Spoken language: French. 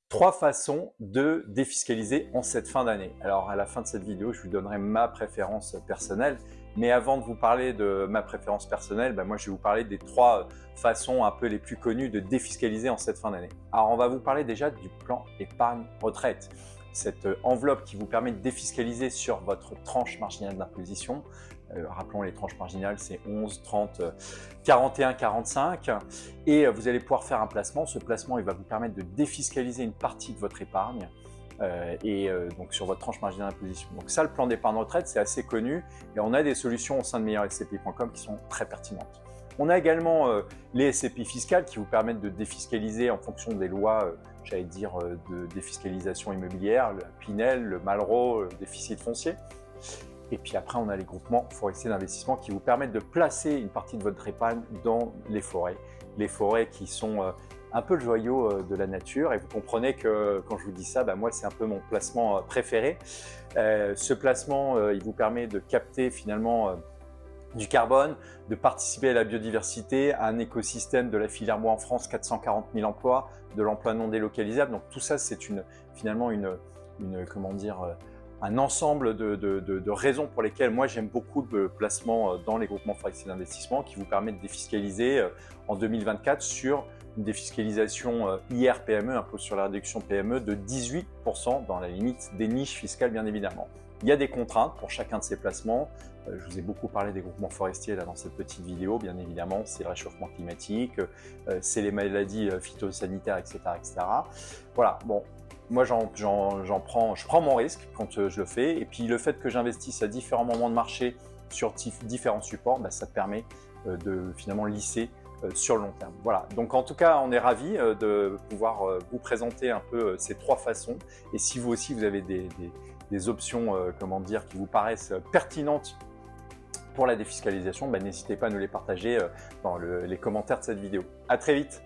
Trois façons de défiscaliser en cette fin d'année. Alors à la fin de cette vidéo, je vous donnerai ma préférence personnelle. Mais avant de vous parler de ma préférence personnelle, moi je vais vous parler des trois façons un peu les plus connues de défiscaliser en cette fin d'année. Alors on va vous parler déjà du plan épargne retraite. Cette enveloppe qui vous permet de défiscaliser sur votre tranche marginale d'imposition. Rappelons les tranches marginales, c'est 11, 30, 41, 45. Et vous allez pouvoir faire un placement. Ce placement, il va vous permettre de défiscaliser une partie de votre épargne donc sur votre tranche marginale d'imposition. Donc ça, le plan d'épargne retraite, c'est assez connu et on a des solutions au sein de meilleurscpi.com qui sont très pertinentes. On a également les SCPI fiscales qui vous permettent de défiscaliser en fonction des lois, de défiscalisation immobilière, le Pinel, le Malraux, le déficit foncier. Et puis après, on a les groupements forestiers d'investissement qui vous permettent de placer une partie de votre épargne dans les forêts. Les forêts qui sont un peu le joyau de la nature. Et vous comprenez que quand je vous dis ça, moi, c'est un peu mon placement préféré. Ce placement, il vous permet de capter finalement du carbone, de participer à la biodiversité, à un écosystème de la filière bois en France, 440 000 emplois, de l'emploi non délocalisable. Donc tout ça, c'est finalement un ensemble de raisons pour lesquelles moi j'aime beaucoup de placements dans les groupements forestiers d'investissement qui vous permettent de défiscaliser en 2024 sur une défiscalisation IR-PME, impôt sur la réduction PME, de 18% dans la limite des niches fiscales bien évidemment. Il y a des contraintes pour chacun de ces placements. Je vous ai beaucoup parlé des groupements forestiers là dans cette petite vidéo, bien évidemment, c'est le réchauffement climatique, c'est les maladies phytosanitaires, etc., etc. Voilà, bon. Moi, je prends mon risque quand je le fais. Et puis, le fait que j'investisse à différents moments de marché sur différents supports, ça te permet de finalement lisser sur le long terme. Voilà. Donc, en tout cas, on est ravis de pouvoir vous présenter un peu ces trois façons. Et si vous aussi, vous avez des options, qui vous paraissent pertinentes pour la défiscalisation, n'hésitez pas à nous les partager dans les commentaires de cette vidéo. À très vite.